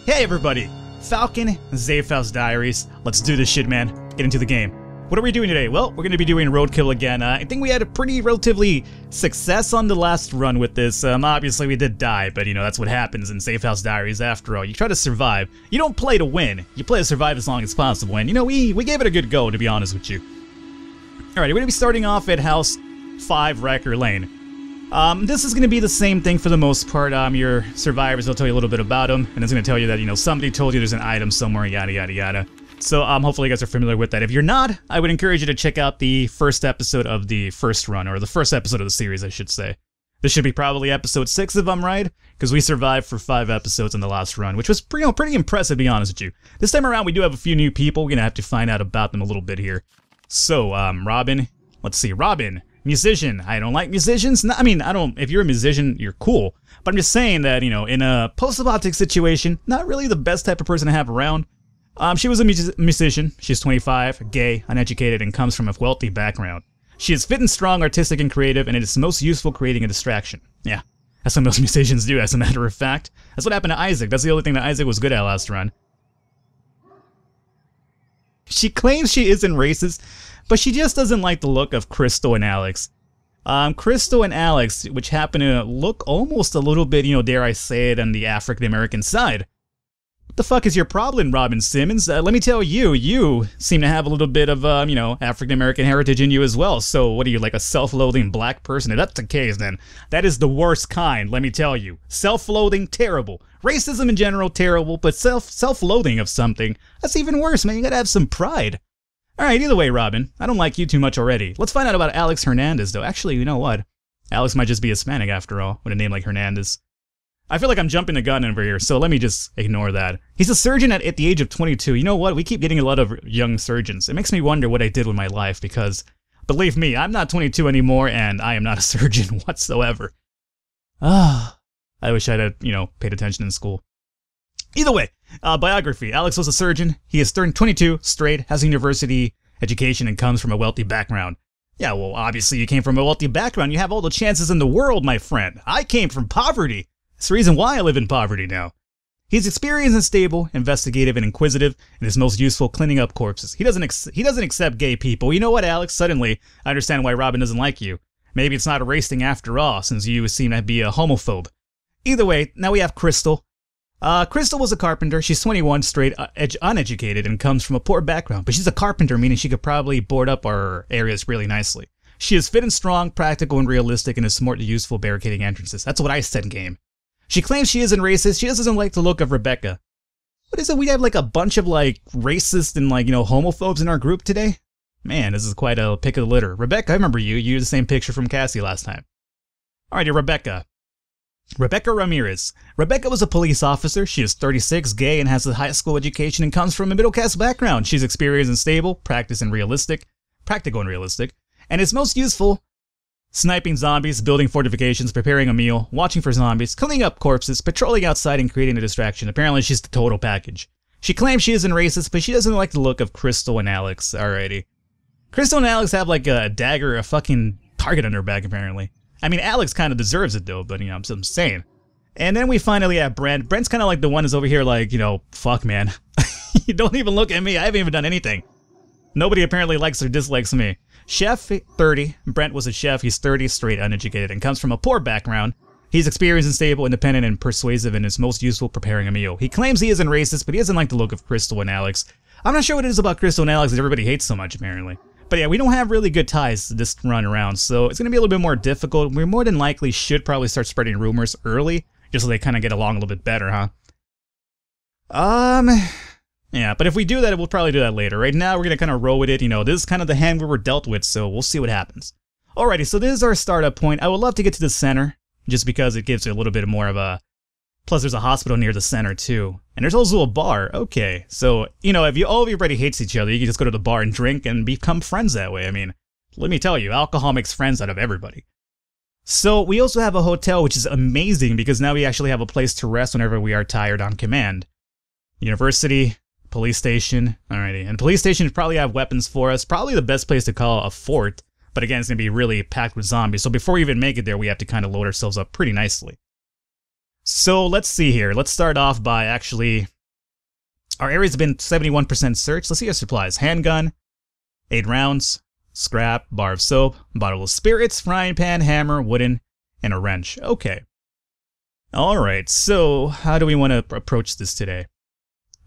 Hey everybody, Falcon, Zafehouse Diaries. Let's do this shit, man. Get into the game. What are we doing today? Well, we're going to be doing roadkill again. I think we had a pretty relatively success on the last run with this. Obviously we did die, but you know, that's what happens in Zafehouse Diaries after all. You try to survive. You don't play to win. You play to survive as long as possible, and you know, we gave it a good go, to be honest with you. Alright, we're going to be starting off at House 5 Wrecker Lane. This is going to be the same thing for the most part. Your survivors will tell you a little bit about them, and it's going to tell you that, you know, somebody told you there's an item somewhere, yada yada yada. So hopefully you guys are familiar with that. If you're not, I would encourage you to check out the first episode of the first run, or the first episode of the series, I should say. This should be probably episode 6 if I'm right, because we survived for 5 episodes in the last run, which was pretty impressive, to be honest with you. This time around, we do have a few new people. We're going to have to find out about them a little bit here. So, Robin, let's see, Robin. Musician. I don't like musicians. No, I mean, if you're a musician, you're cool. But I'm just saying that, you know, in a post-apocalyptic situation, not really the best type of person to have around. She was a musician. She's 25, gay, uneducated, and comes from a wealthy background. She is fit and strong, artistic and creative, and it is most useful creating a distraction. Yeah, that's what most musicians do, as a matter of fact. That's what happened to Isaac. That's the only thing that Isaac was good at last run. She claims she isn't racist, but she just doesn't like the look of Crystal and Alex. Crystal and Alex, which happen to look almost a little bit, you know, dare I say it, on the African-American side. What the fuck is your problem, Robin Simmons? Let me tell you, you seem to have a little bit of, you know, African-American heritage in you as well. So what are you, like a self-loathing black person? If that's the case, then that is the worst kind, let me tell you. Self-loathing, terrible. Racism in general, terrible. But self-loathing of something, that's even worse, man. You gotta have some pride. Alright, either way, Robin, I don't like you too much already. Let's find out about Alex Hernandez, though. Actually, you know what? Alex might just be Hispanic after all, with a name like Hernandez. I feel like I'm jumping the gun over here, so let me just ignore that. He's a surgeon at the age of 22. You know what? We keep getting a lot of young surgeons. It makes me wonder what I did with my life, because, believe me, I'm not 22 anymore, and I am not a surgeon whatsoever. I wish I'd have, you know, paid attention in school. Either way, biography. Alex was a surgeon. He is 22, straight, has a university education, and comes from a wealthy background. Yeah, well, obviously you came from a wealthy background. You have all the chances in the world, my friend. I came from poverty. That's the reason why I live in poverty now. He's experienced and stable, investigative and inquisitive, and is most useful cleaning up corpses. He doesn't accept gay people. You know what, Alex? Suddenly, I understand why Robin doesn't like you. Maybe it's not a race thing after all, since you seem to be a homophobe. Either way, now we have Crystal. Crystal was a carpenter. She's 21, straight, uneducated, and comes from a poor background. But she's a carpenter, meaning she could probably board up our areas really nicely. She is fit and strong, practical and realistic, and is smart and useful barricading entrances. That's what I said in game. She claims she isn't racist. She just doesn't like the look of Rebecca. What is it? We have like a bunch of like racist and like, you know, homophobes in our group today? Man, this is quite a pick of the litter. Rebecca, I remember you. You used the same picture from Cassie last time. Alrighty, Rebecca. Rebecca Ramirez. Rebecca was a police officer. She is 36, gay, and has a high school education and comes from a middle-class background. She's experienced and stable, practical and realistic, and is most useful sniping zombies, building fortifications, preparing a meal, watching for zombies, cleaning up corpses, patrolling outside, and creating a distraction. Apparently, she's the total package. She claims she isn't racist, but she doesn't like the look of Crystal and Alex. Alrighty. Crystal and Alex have like a dagger, a fucking target on their back, apparently. I mean, Alex kind of deserves it, though, but, you know, I'm saying. And then we finally have Brent. Brent's kind of like the one who's over here like, you know, fuck, man. You don't even look at me. I haven't even done anything. Nobody apparently likes or dislikes me. Chef, 30. Brent was a chef. He's 30, straight, uneducated, and comes from a poor background. He's experienced and stable, independent, and persuasive, and is most useful preparing a meal. He claims he isn't racist, but he doesn't like the look of Crystal and Alex. I'm not sure what it is about Crystal and Alex that everybody hates so much, apparently. But yeah, we don't have really good ties this run around, so it's going to be a little bit more difficult. We more than likely should probably start spreading rumors early, just so they kind of get along a little bit better, huh? Yeah, but if we do that, we'll probably do that later. Right now, we're going to kind of roll with it. You know, this is kind of the hand we were dealt with, so we'll see what happens. Alrighty, so this is our startup point. I would love to get to the center, just because it gives you a little bit more of a... Plus, there's a hospital near the center, too. And there's also a bar. Okay, so, you know, if all of everybody hates each other, you can just go to the bar and drink and become friends that way. I mean, let me tell you, alcohol makes friends out of everybody. So, we also have a hotel, which is amazing, because now we actually have a place to rest whenever we are tired on command. University, police station, alrighty. And police stations probably have weapons for us. Probably the best place to call a fort. But again, it's going to be really packed with zombies. So before we even make it there, we have to kind of load ourselves up pretty nicely. So let's see here. Let's start off by actually Our area's been 71% searched. Let's see our supplies. Handgun, 8 rounds, scrap, bar of soap, bottle of spirits, frying pan, hammer, wooden, and a wrench. Okay. Alright, so how do we want to approach this today?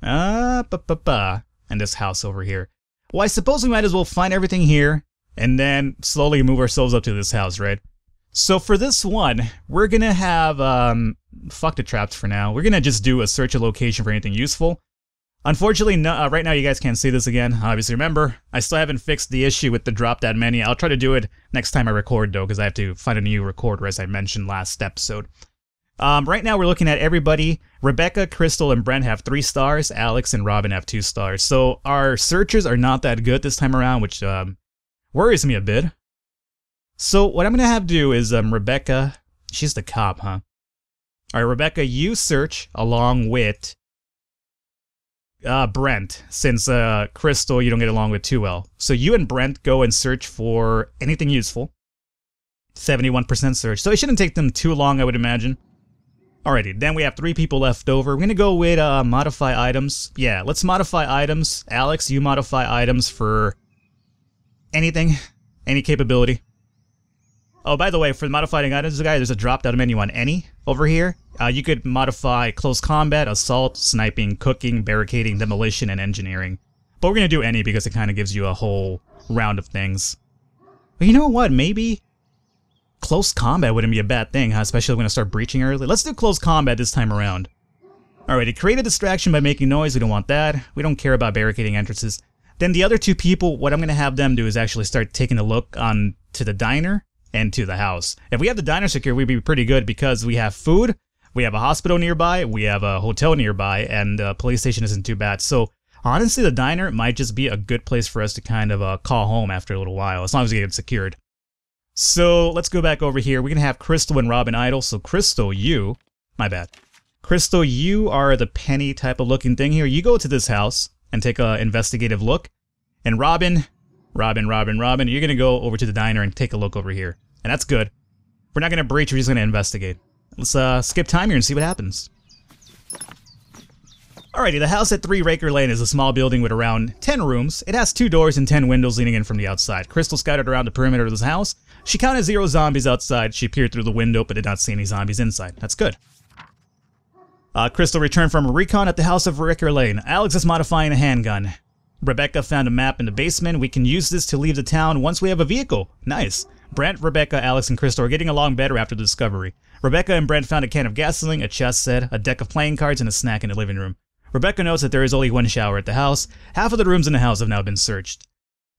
And this house over here. Well, I suppose we might as well find everything here and then slowly move ourselves up to this house, right? So for this one, we're gonna have, fuck the traps for now. We're gonna just do a search of location for anything useful. Unfortunately, no, right now you guys can't see this again. Obviously, remember, I still haven't fixed the issue with the drop that many. I'll try to do it next time I record, though, because I have to find a new recorder, as I mentioned last episode. Right now, we're looking at everybody. Rebecca, Crystal, and Brent have 3 stars. Alex and Robin have 2 stars. So our searches are not that good this time around, which worries me a bit. So what I'm going to have to do is, Rebecca, she's the cop, huh? All right, Rebecca, you search along with Brent, since Crystal you don't get along with too well. So you and Brent go and search for anything useful. 71% search. So it shouldn't take them too long, I would imagine. Alrighty, then we have 3 people left over. We're gonna go with modify items. Yeah, let's modify items. Alex, you modify items for anything, any capability. Oh, by the way, for the modifying items, guys, there's a drop-down menu on any over here. You could modify close combat, assault, sniping, cooking, barricading, demolition, and engineering. But we're gonna do any because it kind of gives you a whole round of things. But you know what? Maybe close combat wouldn't be a bad thing, huh? Especially when I start breaching early. Let's do close combat this time around. Alrighty, create a distraction by making noise. We don't want that. We don't care about barricading entrances. Then the other 2 people, what I'm gonna have them do is actually start taking a look on to the diner and to the house. If we have the diner secure, we'd be pretty good because we have food, we have a hospital nearby, we have a hotel nearby, and a police station isn't too bad. So honestly, the diner might just be a good place for us to kind of call home after a little while, as long as we get it secured. So let's go back over here. We're gonna have Crystal and Robin idle. So Crystal, you, my bad. Crystal, you are the penny type of looking thing here. You go to this house and take an investigative look. And Robin, you're gonna go over to the diner and take a look over here. And that's good. We're not gonna breach, we're just gonna investigate. Let's skip time here and see what happens. Alrighty, the house at 3 Raker Lane is a small building with around 10 rooms. It has 2 doors and 10 windows leading in from the outside. Crystal scouted around the perimeter of this house. She counted 0 zombies outside. She peered through the window but did not see any zombies inside. That's good. Crystal returned from a recon at the house of Raker Lane. Alex is modifying a handgun. Rebecca found a map in the basement. We can use this to leave the town once we have a vehicle. Nice. Brent, Rebecca, Alex, and Crystal are getting along better after the discovery. Rebecca and Brent found a can of gasoline, a chess set, a deck of playing cards, and a snack in the living room. Rebecca notes that there is only 1 shower at the house. Half of the rooms in the house have now been searched.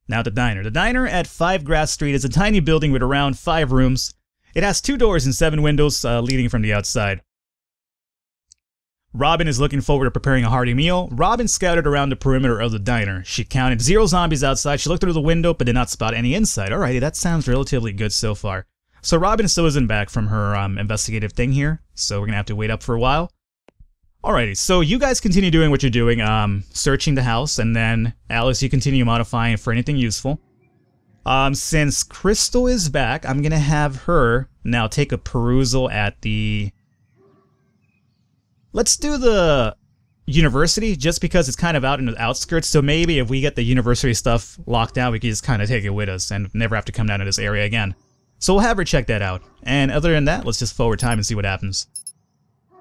Now the diner. The diner at 5 Grass Street is a tiny building with around 5 rooms. It has 2 doors and 7 windows leading from the outside. Robin is looking forward to preparing a hearty meal. Robin scouted around the perimeter of the diner. She counted 0 zombies outside. She looked through the window but did not spot any inside. Alrighty, that sounds relatively good so far. So Robin still isn't back from her investigative thing here, so we're gonna have to wait up for a while. Alrighty, so you guys continue doing what you're doing, searching the house, and then Alice, you continue modifying for anything useful. Since Crystal is back, I'm gonna have her now take a perusal at the... Let's do the university, just because it's kind of out in the outskirts, so maybe if we get the university stuff locked down, we can just kind of take it with us and never have to come down to this area again. So we'll have her check that out. And other than that, let's just forward time and see what happens.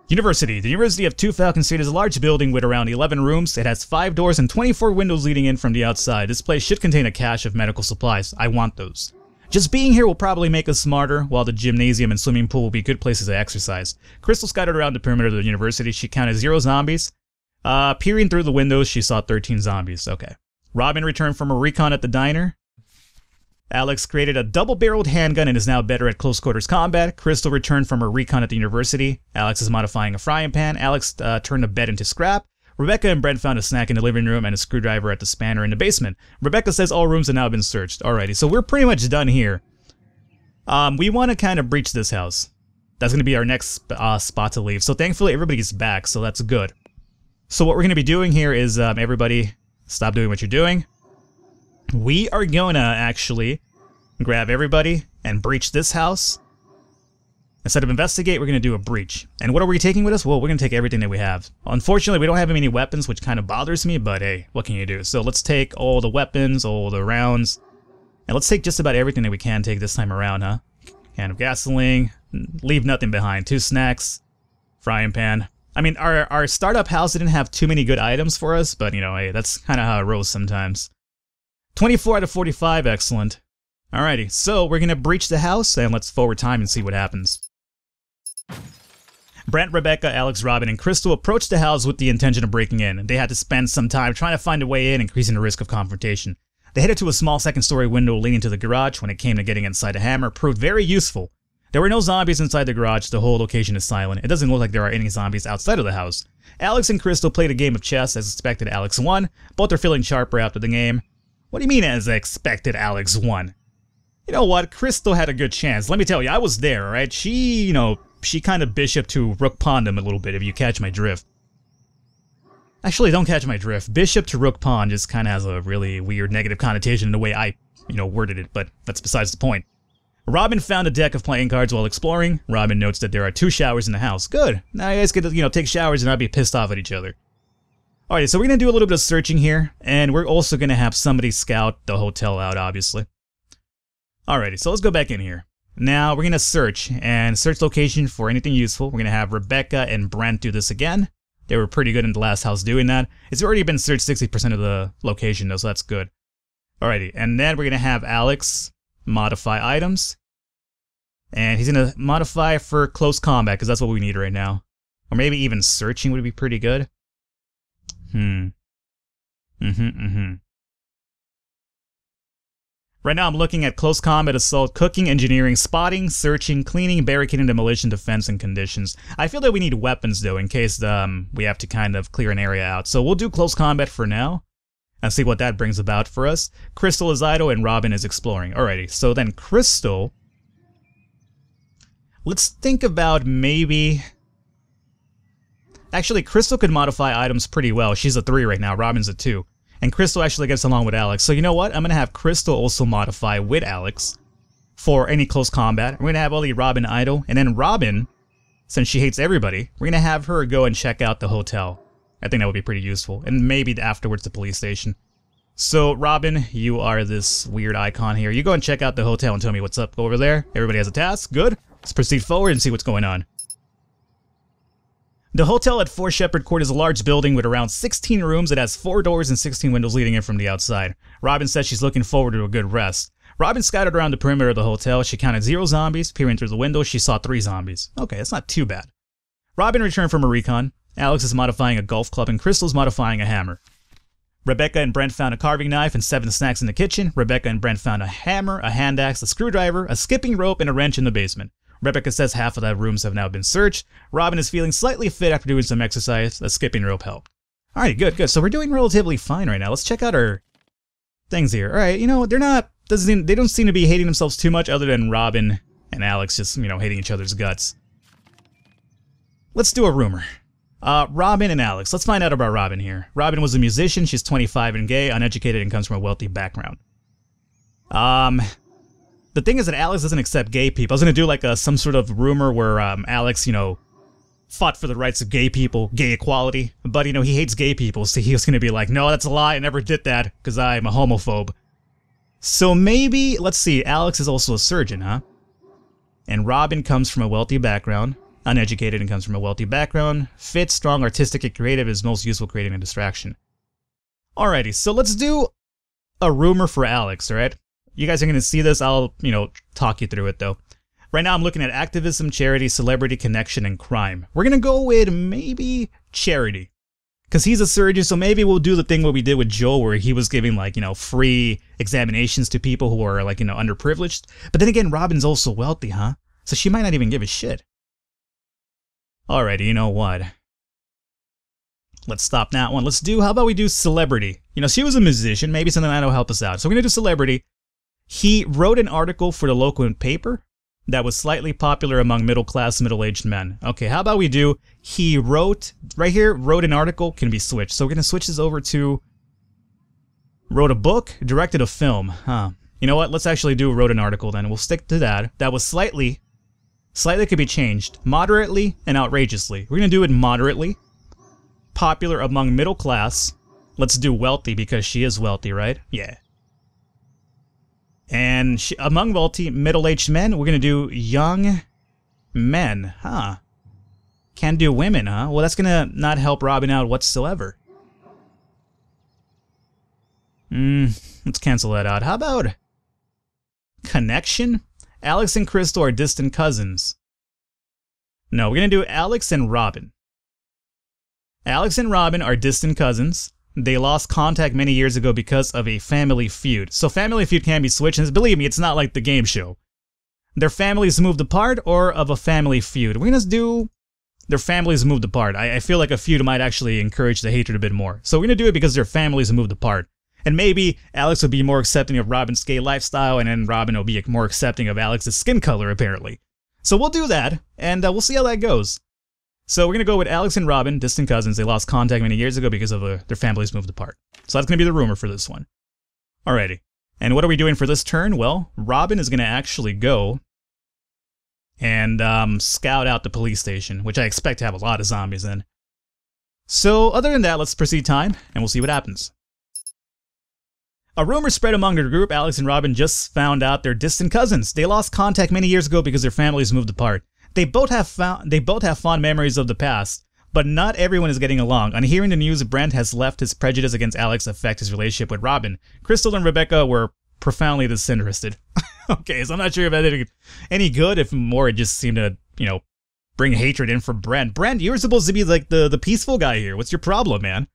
University. The University of 2 Falcon Street is a large building with around 11 rooms. It has 5 doors and 24 windows leading in from the outside. This place should contain a cache of medical supplies. I want those. Just being here will probably make us smarter, while the gymnasium and swimming pool will be good places to exercise. Crystal scattered around the perimeter of the university. She counted 0 zombies. Peering through the windows, she saw 13 zombies. Okay. Robin returned from a recon at the diner. Alex created a double-barreled handgun and is now better at close-quarters combat. Crystal returned from her recon at the university. Alex is modifying a frying pan. Alex turned a bed into scrap. Rebecca and Brent found a snack in the living room and a screwdriver at the spanner in the basement. Rebecca says all rooms have now been searched. Alrighty, so we're pretty much done here. We want to kind of breach this house. That's going to be our next spot to leave. So thankfully everybody's back, so that's good. So what we're going to be doing here is everybody stop doing what you're doing. We are gonna actually grab everybody and breach this house. Instead of investigate, we're going to do a breach. And what are we taking with us? Well, we're going to take everything that we have. Unfortunately, we don't have any weapons, which kind of bothers me, but hey, what can you do? So let's take all the weapons, all the rounds, and let's take just about everything that we can take this time around, huh? Can of gasoline, leave nothing behind. 2 snacks, frying pan. I mean, our startup house didn't have too many good items for us, but you know, hey, that's kind of how it rolls sometimes. 24 out of 45, excellent. Alrighty, so we're going to breach the house, and let's forward time and see what happens. Brent, Rebecca, Alex, Robin, and Crystal approached the house with the intention of breaking in. They had to spend some time trying to find a way in, increasing the risk of confrontation. They headed to a small second-story window leading to the garage. When it came to getting inside, the hammer proved very useful. There were no zombies inside the garage. The whole location is silent. It doesn't look like there are any zombies outside of the house. Alex and Crystal played a game of chess. As expected, Alex won. Both are feeling sharper after the game. What do you mean, as expected, Alex won? You know what? Crystal had a good chance. Let me tell you, I was there, right? She kind of bishop to rook pawned him a little bit, if you catch my drift. Actually, don't catch my drift. Bishop to rook pawn just kind of has a really weird negative connotation in the way I, worded it, but that's besides the point. Robin found a deck of playing cards while exploring. Robin notes that there are 2 showers in the house. Good. Now you guys get to, take showers and not be pissed off at each other. Alright, so we're going to do a little bit of searching here, and we're also going to have somebody scout the hotel out, obviously. Alrighty, so let's go back in here. Now, we're going to search, and search location for anything useful. We're going to have Rebecca and Brent do this again. They were pretty good in the last house doing that. It's already been searched 60% of the location, though, so that's good. Alrighty, and then we're going to have Alex modify items. And he's going to modify for close combat, because that's what we need right now. Or maybe even searching would be pretty good. Right now I'm looking at close combat, assault, cooking, engineering, spotting, searching, cleaning, barricading, demolition, defense, and conditions. I feel that we need weapons though, in case we have to kind of clear an area out. So we'll do close combat for now, and see what that brings about for us. Crystal is idle and Robin is exploring. Alrighty, so then Crystal... Let's think about maybe... Actually, Crystal could modify items pretty well. She's a 3 right now, Robin's a 2. And Crystal actually gets along with Alex. So you know what? I'm going to have Crystal also modify with Alex for any close combat. We're going to have only Robin idle. And then Robin, since she hates everybody, we're going to have her go and check out the hotel. I think that would be pretty useful. And maybe afterwards the police station. So Robin, you are this weird icon here. You go and check out the hotel and tell me what's up over there. Everybody has a task. Good. Let's proceed forward and see what's going on. The hotel at 4 Shepherd Court is a large building with around 16 rooms. It has 4 doors and 16 windows leading in from the outside. Robin says she's looking forward to a good rest. Robin scouted around the perimeter of the hotel. She counted 0 zombies. Peering through the window, she saw 3 zombies. Okay, that's not too bad. Robin returned from a recon. Alex is modifying a golf club and Crystal's modifying a hammer. Rebecca and Brent found a carving knife and 7 snacks in the kitchen. Rebecca and Brent found a hammer, a hand axe, a screwdriver, a skipping rope, and a wrench in the basement. Rebecca says half of the rooms have now been searched. Robin is feeling slightly fit after doing some exercise. A skipping rope helped. Alright, good. So we're doing relatively fine right now. Let's check out our things here. Alright, they don't seem to be hating themselves too much other than Robin and Alex just, hating each other's guts. Let's do a rumor. Robin and Alex. Let's find out about Robin here. Robin was a musician. She's 25 and gay, uneducated, and comes from a wealthy background. The thing is that Alex doesn't accept gay people. I was going to do like some sort of rumor where Alex, fought for the rights of gay people, gay equality. But, he hates gay people, so he was going to be like, no, that's a lie, I never did that, because I'm a homophobe. So maybe, let's see, Alex is also a surgeon, huh? And Robin comes from a wealthy background, uneducated and comes from a wealthy background, fit, strong, artistic, and creative, is most useful creating a distraction. Alrighty, so let's do a rumor for Alex, alright? You guys are going to see this. I'll, talk you through it, though. Right now, I'm looking at activism, charity, celebrity, connection, and crime. We're going to go with maybe charity. Because he's a surgeon, so maybe we'll do the thing what we did with Joe, where he was giving, free examinations to people who are, underprivileged. But then again, Robin's also wealthy, huh? So she might not even give a shit. Alrighty, you know what? Let's stop that one. How about we do celebrity? She was a musician. Maybe something that'll help us out. So we're going to do celebrity. He wrote an article for the local paper that was slightly popular among middle-class, middle-aged men. Okay, how about we do, he wrote, right here, wrote an article, can be switched. So we're going to switch this over to, wrote a book, directed a film. Huh. You know what, let's actually do wrote an article then. We'll stick to that. That was slightly Slightly could be changed. Moderately and outrageously. We're gonna do it moderately. Popular among middle class. Let's do wealthy because she is wealthy, right? Yeah. And among wealthy middle-aged men, we're gonna do young men. Huh. Can't do women, huh? Well, that's gonna not help Robin out whatsoever. Let's cancel that out. How about connection? Alex and Crystal are distant cousins. No, we're gonna do Alex and Robin. Alex and Robin are distant cousins. They lost contact many years ago because of a family feud. So family feud can be switched, and believe me, it's not like the game show. Their families moved apart or of a family feud. We're gonna do their families moved apart. I feel like a feud might actually encourage the hatred a bit more. So we're gonna do it because their families moved apart. And maybe Alex will be more accepting of Robin's gay lifestyle, and then Robin will be more accepting of Alex's skin color, apparently. So we'll do that, and we'll see how that goes. So we're going to go with Alex and Robin, distant cousins. They lost contact many years ago because of their families moved apart. So that's going to be the rumor for this one. Alrighty. And what are we doing for this turn? Well, Robin is going to actually go and scout out the police station, which I expect to have a lot of zombies in. So other than that, let's proceed time, and we'll see what happens. A rumor spread among their group. Alex and Robin just found out they're distant cousins. They lost contact many years ago because their families moved apart. They both have fond memories of the past, but not everyone is getting along. On hearing the news, Brent has left his prejudice against Alex affect his relationship with Robin. Crystal and Rebecca were profoundly disinterested. Okay, so I'm not sure if that did any good, if more it just seemed to, you know, bring hatred in for Brent. Brent, you're supposed to be like the peaceful guy here. What's your problem, man?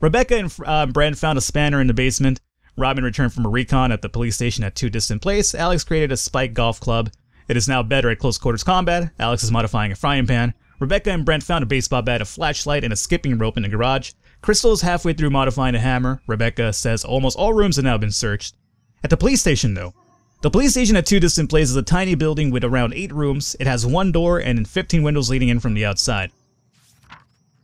Rebecca and Brent found a spanner in the basement. Robin returned from a recon at the police station at 2 distant places. Alex created a spike golf club. It is now better at close quarters combat. Alex is modifying a frying pan. Rebecca and Brent found a baseball bat, a flashlight, and a skipping rope in the garage. Crystal is halfway through modifying a hammer. Rebecca says almost all rooms have now been searched. At the police station, though. The police station at 2 distant places is a tiny building with around 8 rooms. It has 1 door and 15 windows leading in from the outside.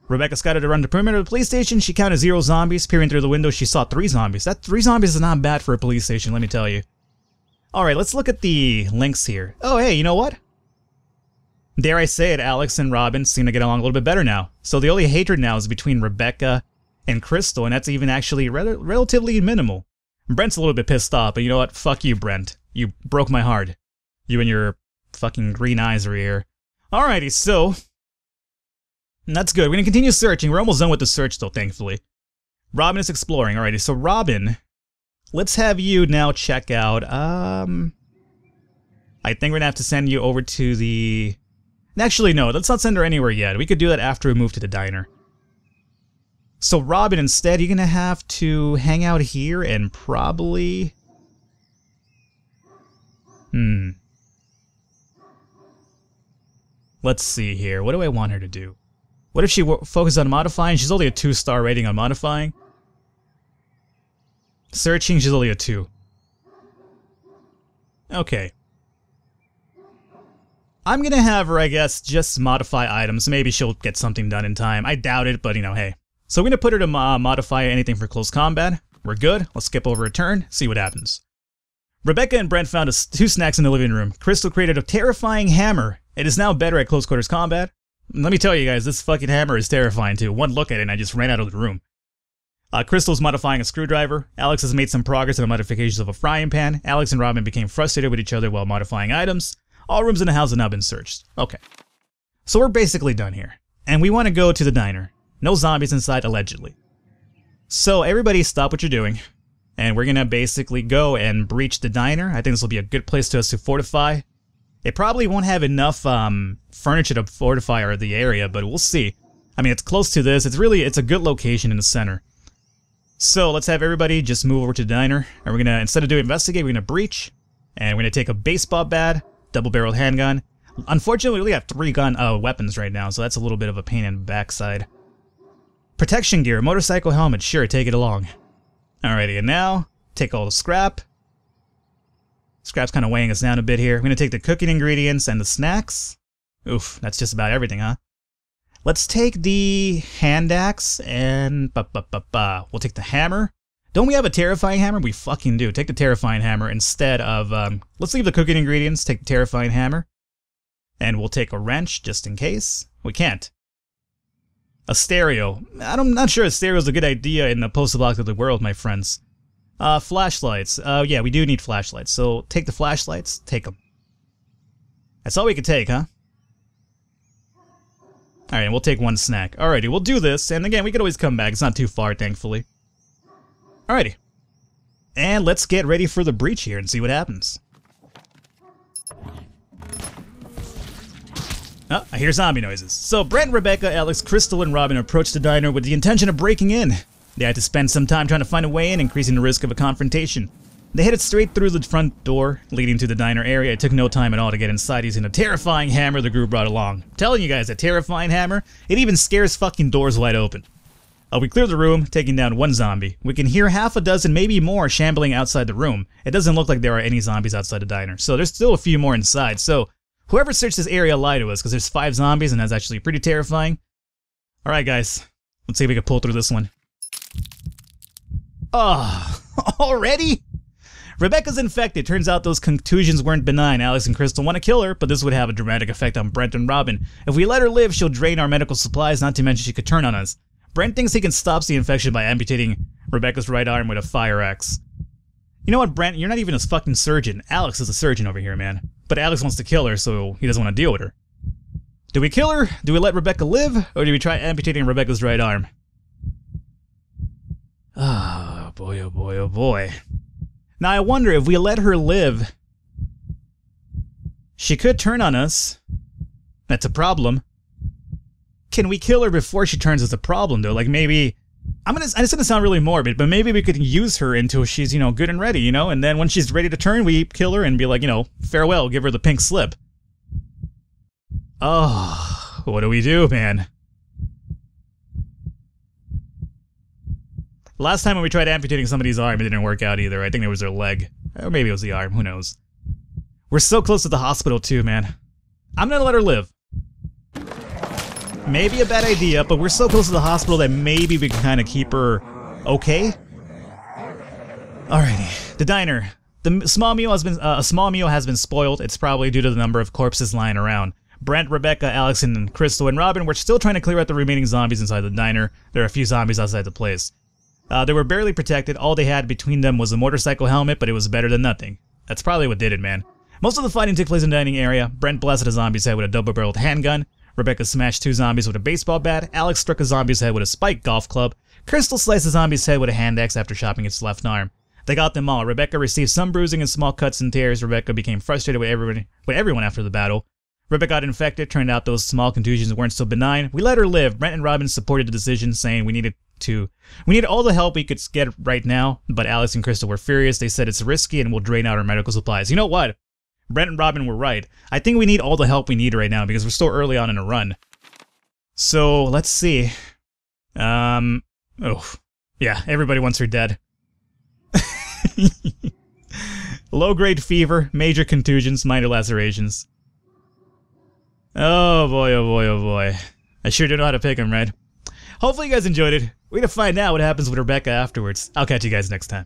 Rebecca scouted around the perimeter of the police station. She counted 0 zombies. Peering through the window, she saw 3 zombies. That 3 zombies is not bad for a police station, let me tell you. Alright, let's look at the links here. Oh, hey, you know what? Dare I say it, Alex and Robin seem to get along a little bit better now. So the only hatred now is between Rebecca and Crystal, and that's even actually relatively minimal. Brent's a little bit pissed off, but you know what? Fuck you, Brent. You broke my heart. You and your fucking green eyes are here. Alrighty, so that's good. We're gonna continue searching. We're almost done with the search, though, thankfully. Robin is exploring. Alrighty, so Robin, let's have you now check out, I think we're gonna have to send you over to the... Actually, no, let's not send her anywhere yet. We could do that after we move to the diner. So Robin, instead, you're gonna have to hang out here and probably... Let's see here. What do I want her to do? What if she focuses on modifying? She's only a 2-star rating on modifying. Searching, she's only a 2. Okay. I'm gonna have her, I guess, just modify items. Maybe she'll get something done in time. I doubt it, but you know, hey. So we're gonna put her to modify anything for close combat. We're good. Let's skip over a turn, see what happens. Rebecca and Brent found 2 snacks in the living room. Crystal created a terrifying hammer. It is now better at close quarters combat. Let me tell you guys, this fucking hammer is terrifying too. One look at it and I just ran out of the room. Crystal's modifying a screwdriver. Alex has made some progress in the modifications of a frying pan. Alex and Robin became frustrated with each other while modifying items. All rooms in the house have now been searched. Okay. So we're basically done here. And we want to go to the diner. No zombies inside, allegedly. So everybody stop what you're doing. And we're going to basically go and breach the diner. I think this will be a good place to us to fortify. It probably won't have enough furniture to fortify the area, but we'll see. I mean, it's close to this. It's a good location in the center. So let's have everybody just move over to the diner. And we're going to, instead of doing investigate, we're going to breach. And we're going to take a baseball bat, double-barreled handgun. Unfortunately, we only have 3 weapons right now, so that's a little bit of a pain in the backside. Protection gear, motorcycle helmet, sure, take it along. Alrighty, and now, take all the scrap. Scrap's kind of weighing us down a bit here. We're going to take the cooking ingredients and the snacks. Oof, that's just about everything, huh? Let's take the hand axe and... We'll take the hammer. Don't we have a terrifying hammer? We fucking do. Take the terrifying hammer instead of... let's leave the cooking ingredients, take the terrifying hammer. And we'll take a wrench just in case. We can't. A stereo. I'm not sure a stereo is a good idea in the post-apocalyptic world, my friends. Flashlights. Yeah, we do need flashlights. So take the flashlights. Take them. That's all we can take, huh? Alright, we'll take one snack. Alrighty, we'll do this. And again, we could always come back. It's not too far, thankfully. Alrighty. And let's get ready for the breach here and see what happens. Oh, I hear zombie noises. So Brent, Rebecca, Alex, Crystal, and Robin approached the diner with the intention of breaking in. They had to spend some time trying to find a way in, increasing the risk of a confrontation. They headed straight through the front door leading to the diner area. It took no time at all to get inside using a terrifying hammer the group brought along. I'm telling you guys, that terrifying hammer, it even scares fucking doors wide open. We cleared the room, taking down one zombie. We can hear half a dozen, maybe more, shambling outside the room. It doesn't look like there are any zombies outside the diner, so there's still a few more inside. So whoever searched this area lied to us, because there's 5 zombies and that's actually pretty terrifying. Alright guys, let's see if we can pull through this one. Oh, already? Rebecca's infected. Turns out those contusions weren't benign. Alex and Crystal want to kill her, but this would have a dramatic effect on Brent and Robin. If we let her live, she'll drain our medical supplies, not to mention she could turn on us. Brent thinks he can stop the infection by amputating Rebecca's right arm with a fire axe. You know what, Brent? You're not even a fucking surgeon. Alex is a surgeon over here, man. But Alex wants to kill her, so he doesn't want to deal with her. Do we kill her? Do we let Rebecca live? Or do we try amputating Rebecca's right arm? Oh boy, oh boy, oh boy. Now I wonder if we let her live, she could turn on us. That's a problem. Can we kill her before she turns as a problem though? Like maybe, it's gonna sound really morbid, but maybe we could use her until she's, you know, good and ready, you know? And then when she's ready to turn, we kill her and be like, you know, farewell, give her the pink slip. Oh, what do we do, man? Last time when we tried amputating somebody's arm, it didn't work out either. I think it was their leg. Or maybe it was the arm, who knows. We're so close to the hospital too, man. I'm gonna let her live. Maybe a bad idea, but we're so close to the hospital that maybe we can kind of keep her okay. Alrighty, the diner. A small meal has been spoiled. It's probably due to the number of corpses lying around. Brent, Rebecca, Alex, and Crystal and Robin were still trying to clear out the remaining zombies inside the diner. There are a few zombies outside the place. They were barely protected. All they had between them was a motorcycle helmet, but it was better than nothing. That's probably what did it, man. Most of the fighting took place in the dining area. Brent blasted a zombie's head with a double-barreled handgun. Rebecca smashed 2 zombies with a baseball bat. Alex struck a zombie's head with a spiked golf club. Crystal sliced a zombie's head with a hand axe after chopping its left arm. They got them all. Rebecca received some bruising and small cuts and tears. Rebecca became frustrated with everyone after the battle. Rebecca got infected. Turned out those small contusions weren't so benign. We let her live. Brent and Robin supported the decision, saying we needed all the help we could get right now, but Alex and Crystal were furious. They said it's risky and will drain out our medical supplies. You know what? Brent and Robin were right. I think we need all the help we need right now because we're still early on in a run. So, let's see. Oh. Yeah, everybody wants her dead. Low-grade fever, major contusions, minor lacerations. Oh boy, oh boy, oh boy. I sure do know how to pick them, right? Hopefully you guys enjoyed it. We're gonna find out what happens with Rebecca afterwards. I'll catch you guys next time.